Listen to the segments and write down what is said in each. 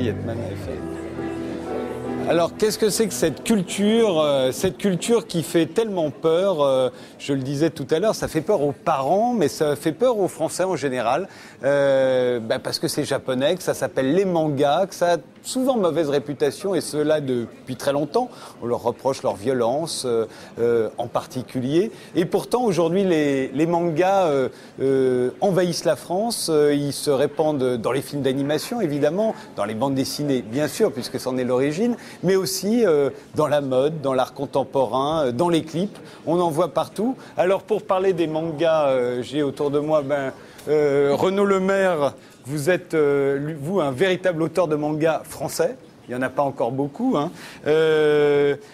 Yetman Eiffel. Alors, qu'est-ce que c'est que cette culture qui fait tellement peur, je le disais tout à l'heure, ça fait peur aux parents, mais ça fait peur aux Français en général, parce que c'est japonais, que ça s'appelle les mangas, que ça a souvent mauvaise réputation, et cela depuis très longtemps. On leur reproche leur violence, en particulier. Et pourtant, aujourd'hui, les mangas envahissent la France, ils se répandent dans les films d'animation, évidemment, dans les bandes dessinées, bien sûr, puisque c'en est l'origine, mais aussi dans la mode, dans l'art contemporain, dans les clips. On en voit partout. Alors, pour parler des mangas, j'ai autour de moi Renaud Lemaire. Vous êtes, vous, un véritable auteur de mangas français. Il n'y en a pas encore beaucoup. Hein.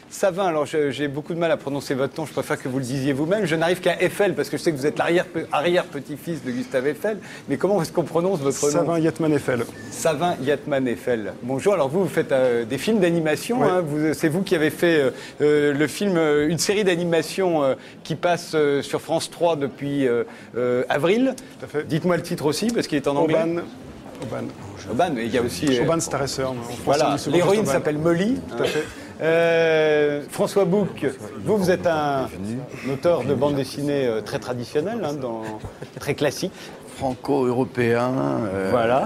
Savin, alors j'ai beaucoup de mal à prononcer votre nom, je préfère que vous le disiez vous-même. Je n'arrive qu'à Eiffel, parce que je sais que vous êtes l'arrière-petit-fils de Gustave Eiffel. Mais comment est-ce qu'on prononce votre nom? Savin Yetman Eiffel. Savin Yetman Eiffel. Bonjour, alors vous faites des films d'animation. Oui. Hein. C'est vous qui avez fait le film, une série d'animation qui passe sur France 3 depuis avril. Tout à fait. Dites-moi le titre aussi, parce qu'il est en anglais. Oban, mais il y a aussi... Oban Star et Sœur. Voilà, l'héroïne s'appelle Molly. Tout à fait. François Bouc, vous êtes un auteur de bande dessinée très traditionnel, hein, très classique. Franco-européen. Voilà.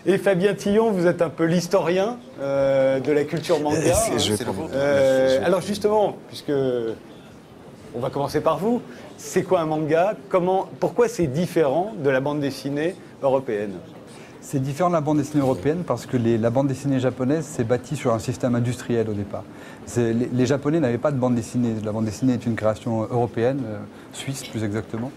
Et Fabien Tillon, vous êtes un peu l'historien de la culture manga. Alors justement, puisque on va commencer par vous, c'est quoi un manga? Pourquoi c'est différent de la bande dessinée européenne? C'est différent de la bande dessinée européenne parce que la bande dessinée japonaise s'est bâtie sur un système industriel au départ. Les Japonais n'avaient pas de bande dessinée. La bande dessinée est une création européenne, suisse plus exactement.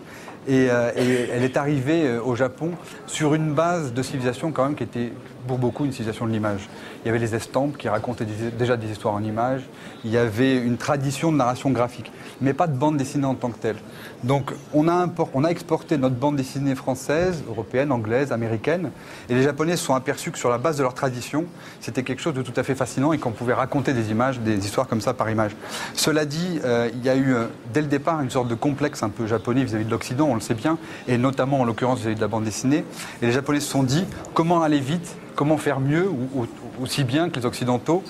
Et elle est arrivée au Japon sur une base de civilisation quand même qui était pour beaucoup une civilisation de l'image. Il y avait les estampes qui racontaient déjà des histoires en images. Il y avait une tradition de narration graphique, mais pas de bande dessinée en tant que telle. Donc on a exporté notre bande dessinée française, européenne, anglaise, américaine, et les Japonais se sont aperçus que sur la base de leur tradition, c'était quelque chose de tout à fait fascinant et qu'on pouvait raconter des images, des histoires comme ça par image. Cela dit, il y a eu dès le départ une sorte de complexe un peu japonais vis-à-vis de l'Occident, on le sait bien, et notamment en l'occurrence vis-à-vis de la bande dessinée. Et les Japonais se sont dit comment aller vite, comment faire mieux ou aussi bien que les Occidentaux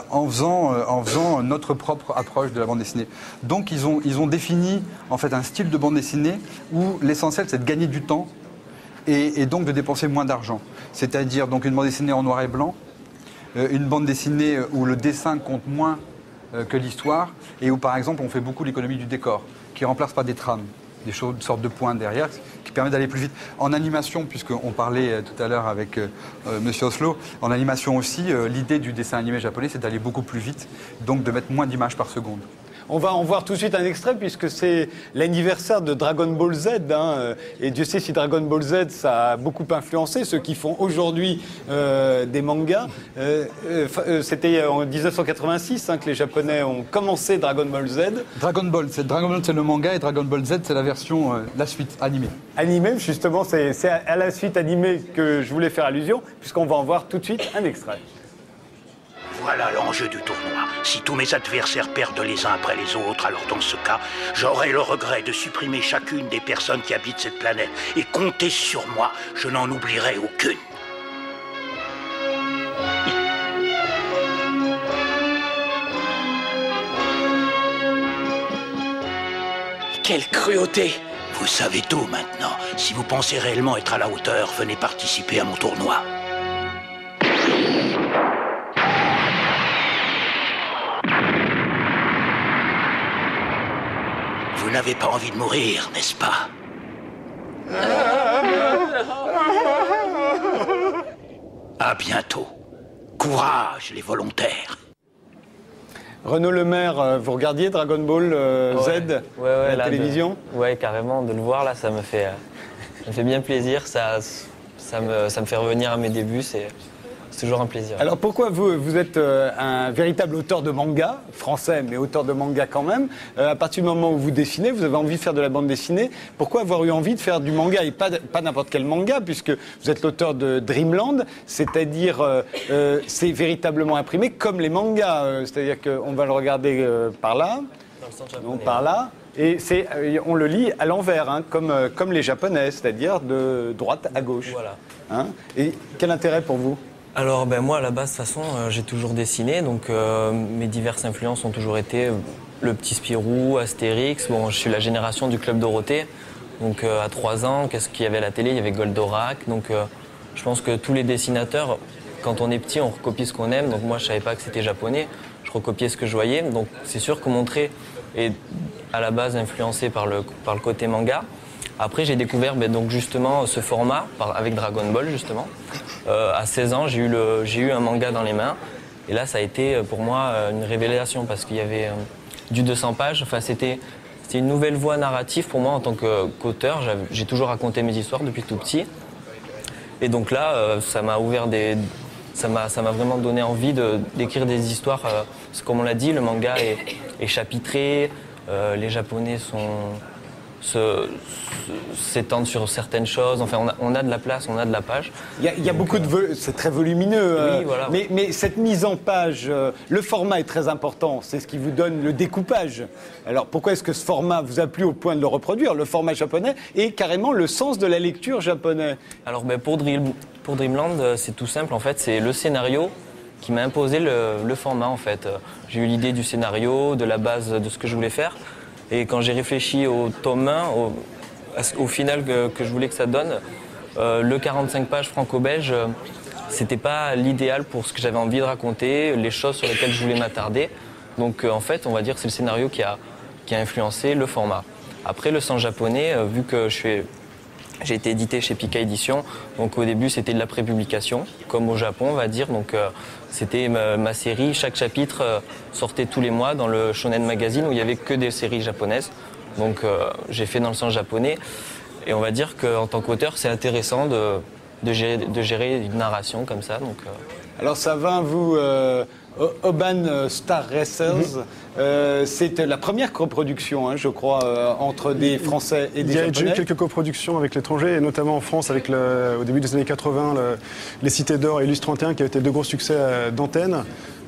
en faisant notre propre approche de la bande dessinée. Donc ils ont défini en fait un style de bande dessinée où l'essentiel c'est de gagner du temps et donc de dépenser moins d'argent. C'est-à-dire donc une bande dessinée en noir et blanc, une bande dessinée où le dessin compte moins que l'histoire et où par exemple on fait beaucoup l'économie du décor qui remplace pas des trames. Des choses, une sorte de point derrière, qui permet d'aller plus vite. En animation, puisqu'on parlait tout à l'heure avec Monsieur Oslo, en animation aussi, l'idée du dessin animé japonais, c'est d'aller beaucoup plus vite, donc de mettre moins d'images par seconde. On va en voir tout de suite un extrait puisque c'est l'anniversaire de Dragon Ball Z. Hein, et Dieu sait si Dragon Ball Z, ça a beaucoup influencé ceux qui font aujourd'hui des mangas. C'était en 1986 que les Japonais ont commencé Dragon Ball Z. Dragon Ball, c'est le manga et Dragon Ball Z, c'est la version, la suite animée. Animée, justement, c'est à la suite animée que je voulais faire allusion puisqu'on va en voir tout de suite un extrait. Voilà l'enjeu du tournoi. Si tous mes adversaires perdent les uns après les autres, alors dans ce cas, j'aurai le regret de supprimer chacune des personnes qui habitent cette planète. Et comptez sur moi, je n'en oublierai aucune. Quelle cruauté! Vous savez tout maintenant. Si vous pensez réellement être à la hauteur, venez participer à mon tournoi. Vous n'avez pas envie de mourir, n'est-ce pas? À bientôt. Courage, les volontaires. Renaud Lemaire, vous regardiez Dragon Ball Z à la télévision? Ouais, carrément. De le voir, là, ça me fait bien plaisir. Ça me fait revenir à mes débuts. C'est toujours un plaisir. Alors pourquoi vous êtes un véritable auteur de manga, français, mais auteur de manga quand même. À partir du moment où vous dessinez, vous avez envie de faire de la bande dessinée. Pourquoi avoir eu envie de faire du manga et pas n'importe quel manga, puisque vous êtes l'auteur de Dreamland, c'est-à-dire c'est véritablement imprimé comme les mangas. C'est-à-dire qu'on va le regarder par là, donc par là. Et on le lit à l'envers, hein, comme les Japonais, c'est-à-dire de droite à gauche. Voilà. Hein. Et quel intérêt pour vous? Alors moi à la base de toute façon j'ai toujours dessiné, donc mes diverses influences ont toujours été le petit Spirou, Astérix. Bon, je suis la génération du Club Dorothée, donc à 3 ans, qu'est-ce qu'il y avait à la télé? Il y avait Goldorak, donc je pense que tous les dessinateurs, quand on est petit, on recopie ce qu'on aime, donc moi je savais pas que c'était japonais, je recopiais ce que je voyais, donc c'est sûr que mon trait est à la base influencé par le côté manga. Après, j'ai découvert donc justement ce format avec Dragon Ball, justement. À 16 ans, j'ai eu un manga dans les mains. Et là, ça a été pour moi une révélation parce qu'il y avait du 200 pages. Enfin, c'était une nouvelle voie narrative pour moi en tant qu'auteur. J'ai toujours raconté mes histoires depuis tout petit. Et donc là, ça m'a ouvert ça m'a vraiment donné envie d'écrire des histoires. Parce que comme on l'a dit, le manga est chapitré. Les Japonais s'étendent sur certaines choses. Enfin, on a de la place, on a de la page. Il y a beaucoup de... C'est très volumineux. Oui, voilà. Mais cette mise en page, le format est très important. C'est ce qui vous donne le découpage. Alors, pourquoi est-ce que ce format vous a plu au point de le reproduire, le format japonais, et carrément le sens de la lecture japonais? Alors, pour Dreamland, c'est tout simple. En fait, c'est le scénario qui m'a imposé le format, en fait. J'ai eu l'idée du scénario, de la base de ce que je voulais faire. Et quand j'ai réfléchi au tome 1, au final que je voulais que ça donne, le 45 pages franco-belge, c'était pas l'idéal pour ce que j'avais envie de raconter, les choses sur lesquelles je voulais m'attarder. Donc en fait, on va dire que c'est le scénario qui a influencé le format. Après, le sens japonais, vu que j'ai été édité chez Pika Édition, donc au début c'était de la prépublication, comme au Japon on va dire, donc c'était ma série, chaque chapitre sortait tous les mois dans le Shonen Magazine où il n'y avait que des séries japonaises, donc j'ai fait dans le sens japonais, et on va dire qu'en tant qu'auteur c'est intéressant de gérer une narration comme ça. Donc, Alors ça va vous... Oban Star Racers, c'est la première coproduction, hein, je crois, entre des Français et des Japonais. Il y a eu quelques coproductions avec l'étranger, et notamment en France, avec au début des années 80, Les Cités d'Or et Illustre 31, qui avaient été 2 gros succès d'antenne.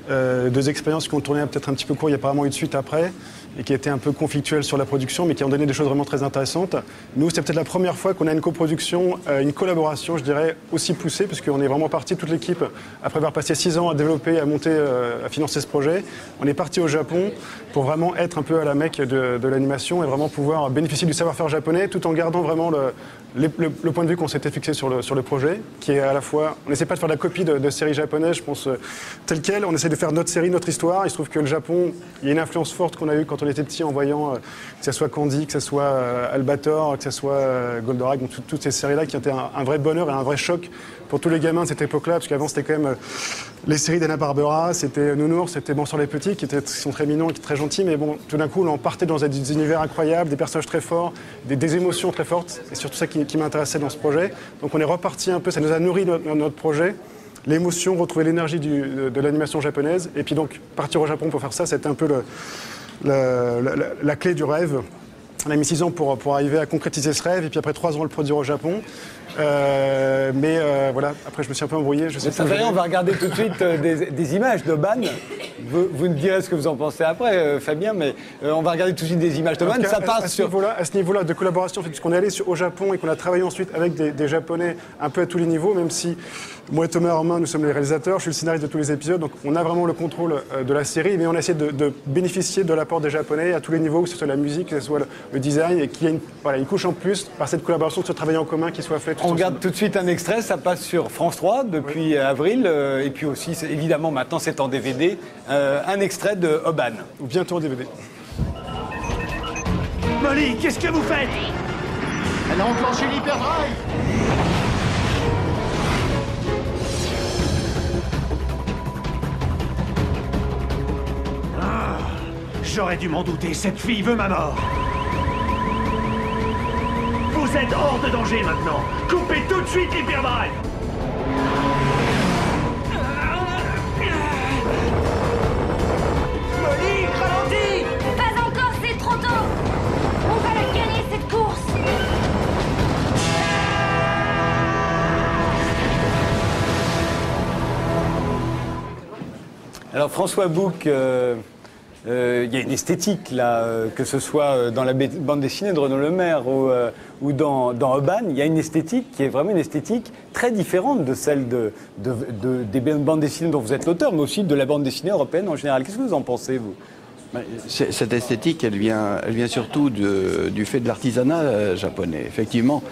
2 expériences qui ont tourné peut-être un petit peu court, il n'y a pas vraiment eu de suite après, et qui étaient un peu conflictuelles sur la production, mais qui ont donné des choses vraiment très intéressantes. Nous, c'est peut-être la première fois qu'on a une coproduction, une collaboration, je dirais, aussi poussée, parce qu'on est vraiment parti, toute l'équipe, après avoir passé 6 ans à développer, à monter, à financer ce projet, on est parti au Japon pour vraiment être un peu à la Mecque de l'animation et vraiment pouvoir bénéficier du savoir-faire japonais, tout en gardant vraiment le point de vue qu'on s'était fixé sur le projet, qui est à la fois, on n'essaie pas de faire de la copie de séries japonaises, je pense, telle quelle, on essaie de faire notre série, notre histoire. Il se trouve que le Japon, il y a une influence forte qu'on a eue quand on était petit en voyant que ce soit Candy, que ce soit Albator, que ce soit Goldorak, donc toutes ces séries-là qui ont été un vrai bonheur et un vrai choc pour tous les gamins de cette époque-là, parce qu'avant c'était quand même les séries d'Hanna-Barbera, c'était Nounours, c'était Bon sur les petits, qui sont très mignons et très gentils, mais bon, tout d'un coup on partait dans des univers incroyables, des personnages très forts, des émotions très fortes, et surtout ça qui m'intéressait dans ce projet. Donc on est reparti un peu, ça nous a nourri notre projet. L'émotion, retrouver l'énergie de l'animation japonaise. Et puis donc, partir au Japon pour faire ça, c'était un peu la clé du rêve. On a mis 6 ans pour arriver à concrétiser ce rêve. Et puis après 3 ans, le produire au Japon. Voilà, après je me suis un peu embrouillé. Ça fait rien, on va regarder tout de suite des images d'Oban. Vous me direz ce que vous en pensez après, Fabien, mais on va regarder tout de suite des images d'Oban. Ça passe sur... À ce niveau-là de collaboration, puisqu'on est allé au Japon et qu'on a travaillé ensuite avec des Japonais un peu à tous les niveaux, même si moi et Thomas Romain, nous sommes les réalisateurs, je suis le scénariste de tous les épisodes, donc on a vraiment le contrôle de la série, mais on a essayé de bénéficier de l'apport des Japonais à tous les niveaux, que ce soit la musique, que ce soit le design, et qu'il y ait une couche en plus par cette collaboration, de ce travail en commun qui soit fait. On regarde tout de suite un extrait, ça passe sur France 3 depuis avril, et puis aussi, évidemment, maintenant c'est en DVD, un extrait de Oban. Ou bientôt en DVD. Molly, qu'est-ce que vous faites? Elle a enclenché l'hyperdrive. J'aurais dû m'en douter, cette fille veut ma mort. Vous êtes hors de danger maintenant. Coupez tout de suite l'hyperdrive. Molly, ralentis. Pas encore, c'est trop tôt. On va la gagner, cette course. Alors François Bouc, il y a une esthétique là, que ce soit dans la bande dessinée de Renaud Lemaire ou dans Urban, il y a une esthétique qui est vraiment une esthétique très différente de celle des bandes dessinées dont vous êtes l'auteur, mais aussi de la bande dessinée européenne en général. Qu'est-ce que vous en pensez, vous ? Cette esthétique, elle vient surtout du fait de l'artisanat japonais. Effectivement,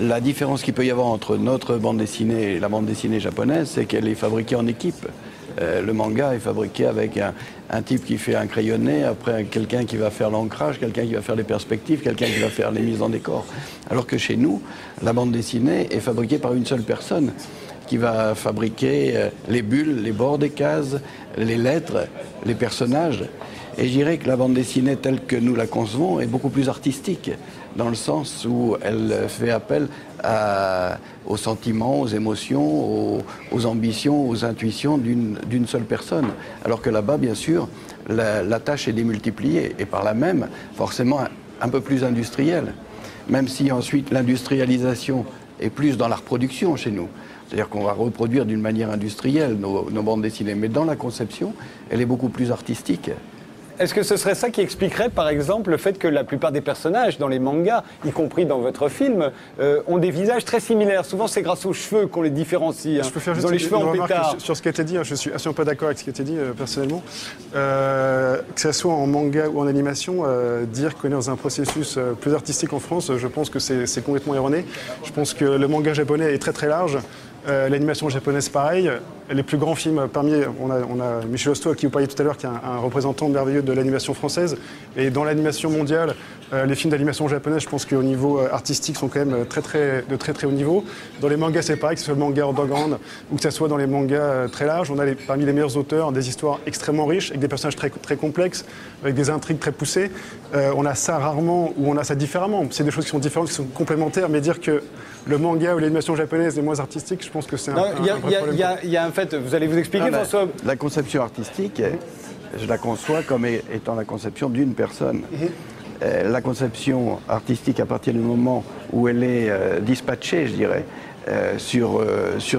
la différence qu'il peut y avoir entre notre bande dessinée et la bande dessinée japonaise, c'est qu'elle est fabriquée en équipe. Le manga est fabriqué avec un type qui fait un crayonné, après quelqu'un qui va faire l'ancrage, quelqu'un qui va faire les perspectives, quelqu'un qui va faire les mises en décor. Alors que chez nous, la bande dessinée est fabriquée par une seule personne qui va fabriquer les bulles, les bords des cases, les lettres, les personnages. Et je dirais que la bande dessinée telle que nous la concevons est beaucoup plus artistique, dans le sens où elle fait appel aux sentiments, aux émotions, aux ambitions, aux intuitions d'une seule personne. Alors que là-bas, bien sûr, la tâche est démultipliée et par là même, forcément, un peu plus industrielle. Même si ensuite l'industrialisation est plus dans la reproduction chez nous. C'est-à-dire qu'on va reproduire d'une manière industrielle nos bandes dessinées. Mais dans la conception, elle est beaucoup plus artistique. Est-ce que ce serait ça qui expliquerait, par exemple, le fait que la plupart des personnages dans les mangas, y compris dans votre film, ont des visages très similaires? Souvent, c'est grâce aux cheveux qu'on les différencie. Je peux faire juste les cheveux une en remarque pétard. sur ce qui a été dit. Je suis absolument pas d'accord avec ce qui a été dit, personnellement. Que ce soit en manga ou en animation, dire qu'on est dans un processus plus artistique en France, je pense que c'est complètement erroné. Je pense que le manga japonais est très très large. L'animation japonaise, pareil. Les plus grands films, on a Michel Hosto, à qui vous parliez tout à l'heure, qui est un représentant merveilleux de l'animation française. Et dans l'animation mondiale, les films d'animation japonaise, je pense qu'au niveau artistique, sont quand même de très très haut niveau. Dans les mangas, c'est pareil, que ce soit le manga underground ou que ce soit dans les mangas très larges. On a parmi les meilleurs auteurs des histoires extrêmement riches, avec des personnages très, très complexes, avec des intrigues très poussées. On a ça rarement, ou on a ça différemment. C'est des choses qui sont différentes, qui sont complémentaires, mais dire que le manga ou l'animation japonaise est moins artistique, je pense que c'est un vrai problème. Il y a un fait, vous allez vous expliquer, François. La conception artistique, je la conçois comme étant la conception d'une personne. La conception artistique, à partir du moment où elle est dispatchée, je dirais, sur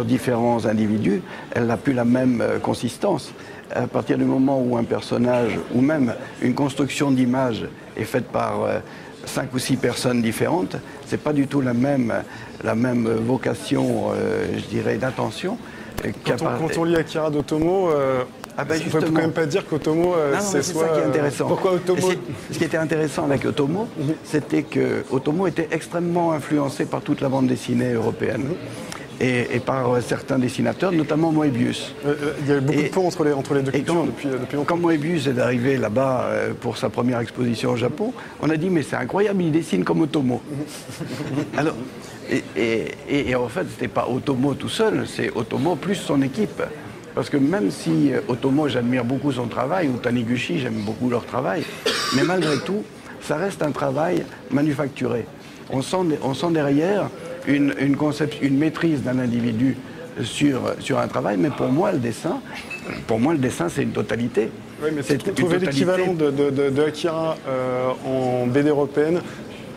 différents individus, elle n'a plus la même consistance. À partir du moment où un personnage, ou même une construction d'image est faite par 5 ou 6 personnes différentes, c'est pas du tout la même vocation, je dirais, d'intention. Quand on lit Akira d'Otomo, on ne peut quand même pas dire qu'Otomo, c'est ça qui est intéressant. Pourquoi Otomo? Ce qui était intéressant avec Otomo, c'était que Otomo était extrêmement influencé par toute la bande dessinée européenne. Et par certains dessinateurs, notamment Moebius. Il y a eu beaucoup de ponts entre les deux cultures depuis longtemps. Quand Moebius est arrivé là-bas pour sa première exposition au Japon, on a dit mais c'est incroyable, il dessine comme Otomo. Alors, et en fait, c'était pas Otomo tout seul, c'est Otomo plus son équipe. Parce que même si Otomo, j'admire beaucoup son travail, ou Taniguchi, j'aime beaucoup leur travail, mais malgré tout, ça reste un travail manufacturé. On sent derrière une maîtrise d'un individu sur un travail, mais pour moi, le dessin, c'est une totalité. Oui, mais c'est trouver l'équivalent de Akira en BD européenne,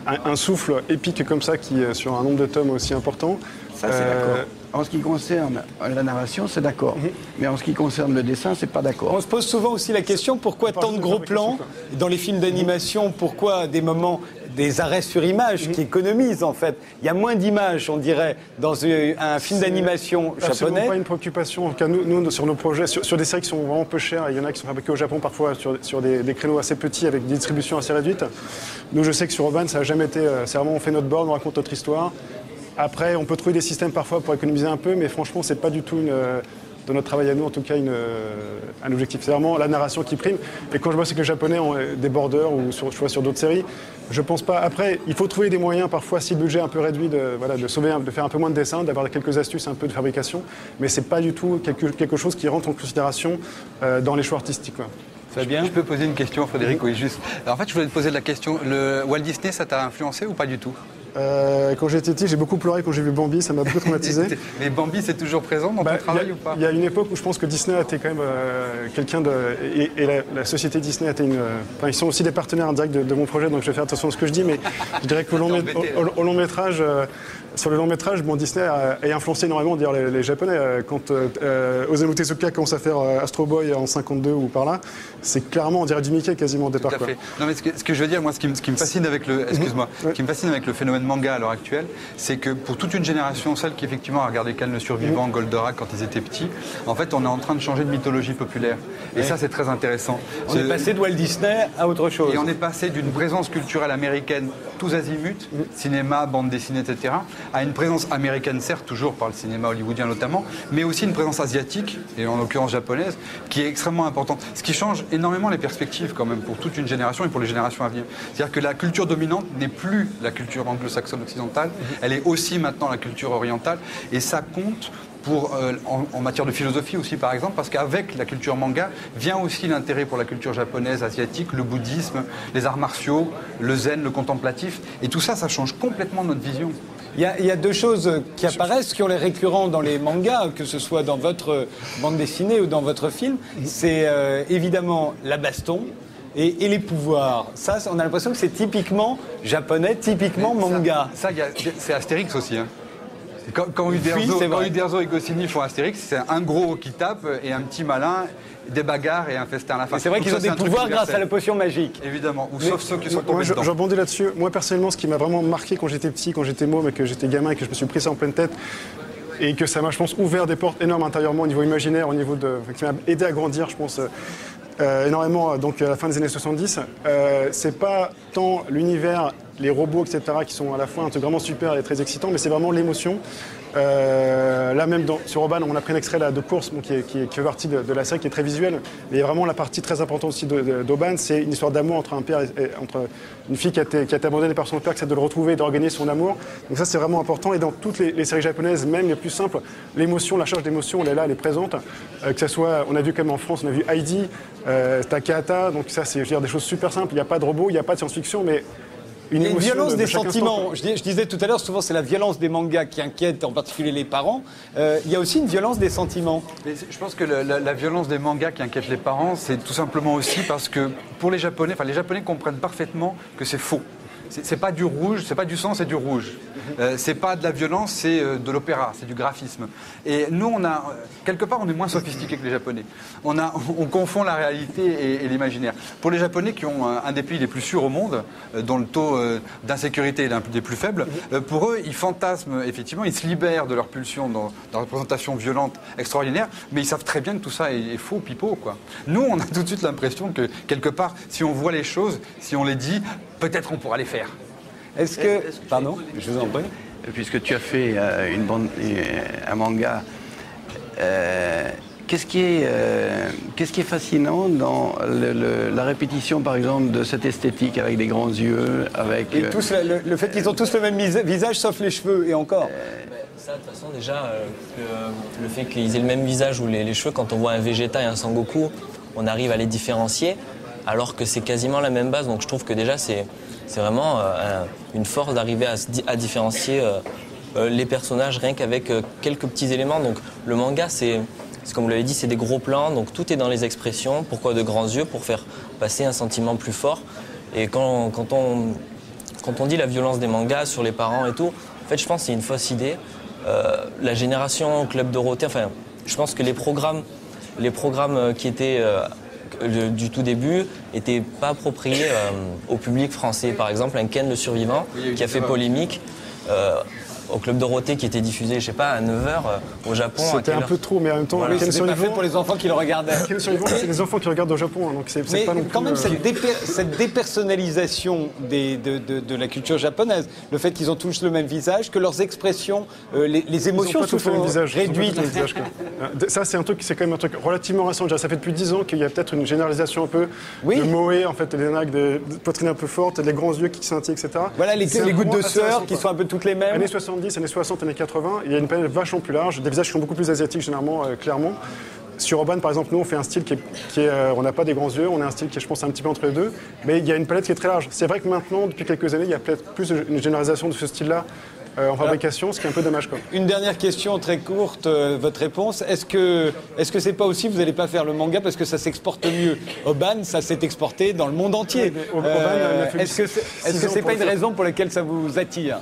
un souffle épique comme ça, qui sur un nombre de tomes aussi important. Ça, c'est d'accord. En ce qui concerne la narration, c'est d'accord. Mais en ce qui concerne le dessin, c'est pas d'accord. On se pose souvent aussi la question, pourquoi tant de gros plans dans les films d'animation? Pourquoi des arrêts sur image qui économisent, en fait? Il y a moins d'images, on dirait, dans un film d'animation japonais. C'est absolument pas une préoccupation. En tout cas, nous sur nos projets, sur des séries qui sont vraiment peu chères, il y en a qui sont fabriqués au Japon parfois sur des créneaux assez petits avec des distributions assez réduites. Nous, je sais que sur Urban, ça n'a jamais été... C'est vraiment, on fait notre board, on raconte notre histoire. Après, on peut trouver des systèmes parfois pour économiser un peu, mais franchement, c'est pas du tout dans notre travail à nous, en tout cas, un objectif. C'est vraiment la narration qui prime. Et quand je bosse avec les Japonais, des borders ou sur d'autres séries, je pense pas. Après, il faut trouver des moyens, parfois, si le budget est un peu réduit, de faire un peu moins de dessin, d'avoir quelques astuces un peu de fabrication. Mais c'est pas du tout quelque chose qui rentre en considération dans les choix artistiques, quoi. Fabien ? Je peux poser une question, Frédéric? Oui, juste. Alors, en fait, je voulais te poser la question. Le Walt Disney, ça t'a influencé ou pas du tout? Quand j'étais petit, j'ai beaucoup pleuré quand j'ai vu Bambi, ça m'a beaucoup traumatisé. Mais Bambi, c'est toujours présent dans ton travail ou pas? Il y a une époque où je pense que Disney a été quand même quelqu'un de... Et la société Disney a été une... Enfin, ils sont aussi des partenaires indirects de mon projet, donc je vais faire attention à ce que je dis, mais je dirais qu'au long métrage... Sur le long métrage, Disney a influencé énormément d'ailleurs les Japonais. Quand Osamu Tezuka commence à faire Astro Boy en 52 ou par là, c'est clairement, on dirait du Mickey quasiment au départ. Tout à fait. Non, mais ce que je veux dire, moi, ce qui me fascine avec qui me fascine avec le phénomène manga à l'heure actuelle, c'est que pour toute une génération, celle qui effectivement a regardé Ken le Survivant, Goldorak quand ils étaient petits, en fait, on est en train de changer de mythologie populaire. Et ça, c'est très intéressant. On est passé de Walt Disney à autre chose. Et on est passé d'une présence culturelle américaine tous azimuts, cinéma, bande dessinée, etc., à une présence américaine, certes, toujours par le cinéma hollywoodien notamment, mais aussi une présence asiatique, et en l'occurrence japonaise, qui est extrêmement importante. Ce qui change énormément les perspectives quand même pour toute une génération et pour les générations à venir. C'est-à-dire que la culture dominante n'est plus la culture anglo-saxonne occidentale, elle est aussi maintenant la culture orientale, et ça compte en matière de philosophie aussi par exemple, parce qu'avec la culture manga vient aussi l'intérêt pour la culture japonaise, asiatique, le bouddhisme, les arts martiaux, le zen, le contemplatif, et tout ça, ça change complètement notre vision. Il y a deux choses qui apparaissent, qui ont les récurrents dans les mangas, que ce soit dans votre bande dessinée ou dans votre film. C'est évidemment la baston et les pouvoirs. Ça, on a l'impression que c'est typiquement japonais, typiquement manga. Ça c'est Astérix aussi, hein. Quand Uderzo et Goscinny font Astérix, c'est un gros qui tape et un petit malin, des bagarres et un festin à la fin. C'est vrai qu'ils ont des pouvoirs grâce à la potion magique. Évidemment, ou sauf ceux qui sont tombés dedans. Je rebondis là-dessus. Moi, personnellement, ce qui m'a vraiment marqué quand j'étais petit, quand j'étais môme et que j'étais gamin et que je me suis pris ça en pleine tête, et que ça m'a, je pense, ouvert des portes énormes intérieurement au niveau imaginaire, au niveau qui m'a aidé à grandir, je pense, énormément, donc à la fin des années 70. C'est pas tant l'univers, les robots, etc., qui sont à la fois un truc vraiment super et très excitant, mais c'est vraiment l'émotion. Là même sur Urban, on a pris un extrait là, de course qui fait partie de la série, qui est très visuelle, mais vraiment la partie très importante aussi d'Urban, c'est une histoire d'amour entre un père entre une fille qui a été abandonnée par son père, qui essaie de le retrouver et de regagner son amour. Donc ça, c'est vraiment important, et dans toutes les séries japonaises, même les plus simples, l'émotion, la charge d'émotion, elle est là, elle est présente, que ça soit, on a vu comme en France, on a vu Heidi, Takahata, donc ça c'est, je veux dire, des choses super simples. Il n'y a pas de robot, il n'y a pas de science-fiction, mais une violence des sentiments. Je disais tout à l'heure, souvent c'est la violence des mangas qui inquiète en particulier les parents. Il y a aussi une violence des sentiments. Mais je pense que la violence des mangas qui inquiète les parents, c'est tout simplement aussi parce que pour les Japonais comprennent parfaitement que c'est faux. C'est pas du rouge, c'est pas du sang, c'est du rouge. C'est pas de la violence, c'est de l'opéra, c'est du graphisme. Et nous, quelque part, on est moins sophistiqués que les Japonais. On confond la réalité et l'imaginaire. Pour les Japonais qui ont un des pays les plus sûrs au monde, dont le taux d'insécurité est l'un des plus faibles, pour eux, ils fantasment, effectivement, ils se libèrent de leur pulsion dans la représentation violente extraordinaire, mais ils savent très bien que tout ça est faux, pipeau, quoi. Nous, on a tout de suite l'impression que, quelque part, si on voit les choses, si on les dit, peut-être on pourra les faire. Pardon, je vous en prie. Puisque tu as fait un manga, qu'est-ce qui est fascinant dans la répétition, par exemple, de cette esthétique avec des grands yeux, avec... Et tous, le fait qu'ils ont tous le même visage, sauf les cheveux, et encore. Ça, de toute façon, déjà, le fait qu'ils aient le même visage ou les cheveux, quand on voit un Vegeta et un Sangoku, on arrive à les différencier, alors que c'est quasiment la même base. Donc je trouve que déjà, c'est vraiment une force d'arriver à différencier les personnages rien qu'avec quelques petits éléments. Donc le manga, c'est comme vous l'avez dit, c'est des gros plans, donc tout est dans les expressions. Pourquoi de grands yeux? Pour faire passer un sentiment plus fort. Et quand on dit la violence des mangas sur les parents et tout, en fait, je pense que c'est une fausse idée. La génération Club Dorothée, enfin, je pense que les programmes qui étaient... du tout début n'était pas approprié au public français. Par exemple, un Ken le Survivant qui a fait polémique au Club Dorothée qui était diffusé, je sais pas, à 9h au Japon. C'était un peu trop, mais en même temps, voilà. C'était pas fait pour les enfants qui le regardaient. Ken le Survivant, c'est les enfants qui regardent au Japon, hein, donc c'est pas non plus... quand même, cette dépersonnalisation de la culture japonaise, le fait qu'ils ont tous le même visage, que leurs expressions, les émotions sont réduites. Ça, c'est quand même un truc relativement récent. Ça fait depuis 10 ans qu'il y a peut-être une généralisation un peu de moé, en fait, des nags de poitrine un peu forte, des grands yeux qui scintillent, etc. Voilà, les gouttes de sueur qui sont un peu toutes les mêmes. Années 60, années 80, il y a une palette vachement plus large, des visages qui sont beaucoup plus asiatiques généralement, clairement. Sur Aubane, par exemple, nous, on fait un style on n'a pas des grands yeux, on a un style qui est, je pense, un petit peu entre les deux, mais il y a une palette qui est très large. C'est vrai que maintenant, depuis quelques années, il y a peut-être plus une généralisation de ce style-là en fabrication, ce qui est un peu dommage, quoi. Une dernière question très courte, votre réponse. Est-ce que c'est pas aussi, vous n'allez pas faire le manga parce que ça s'exporte mieux? Aubane, ça s'est exporté dans le monde entier. Est-ce que c'est pas une raison pour laquelle ça vous attire?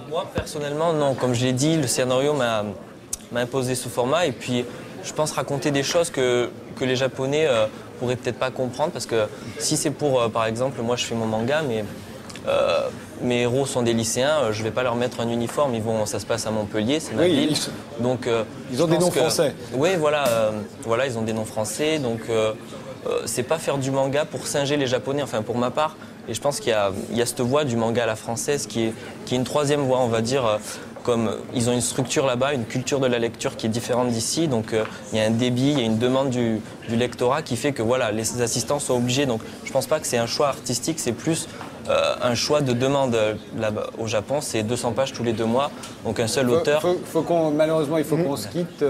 Moi, personnellement, non. Comme je l'ai dit, le scénario m'a imposé ce format. Et puis, je pense raconter des choses que les Japonais pourraient peut-être pas comprendre. Parce que si c'est pour, par exemple, moi, je fais mon manga, mais mes héros sont des lycéens, je vais pas leur mettre un uniforme. Ça se passe à Montpellier, c'est ma ville. Donc, ils ont des noms français. Oui, voilà, ils ont des noms français. Donc, c'est pas faire du manga pour singer les Japonais, enfin, pour ma part. Et je pense qu'il y a cette voie du manga à la française qui est une troisième voie, on va dire. Comme ils ont une structure là-bas, une culture de la lecture qui est différente d'ici. Donc il y a un débit, il y a une demande du lectorat qui fait que voilà, les assistants sont obligés. Donc je ne pense pas que c'est un choix artistique, c'est plus un choix de demande. Là-bas, au Japon, c'est 200 pages tous les 2 mois. Donc un seul auteur. Malheureusement, il faut qu'on se quitte.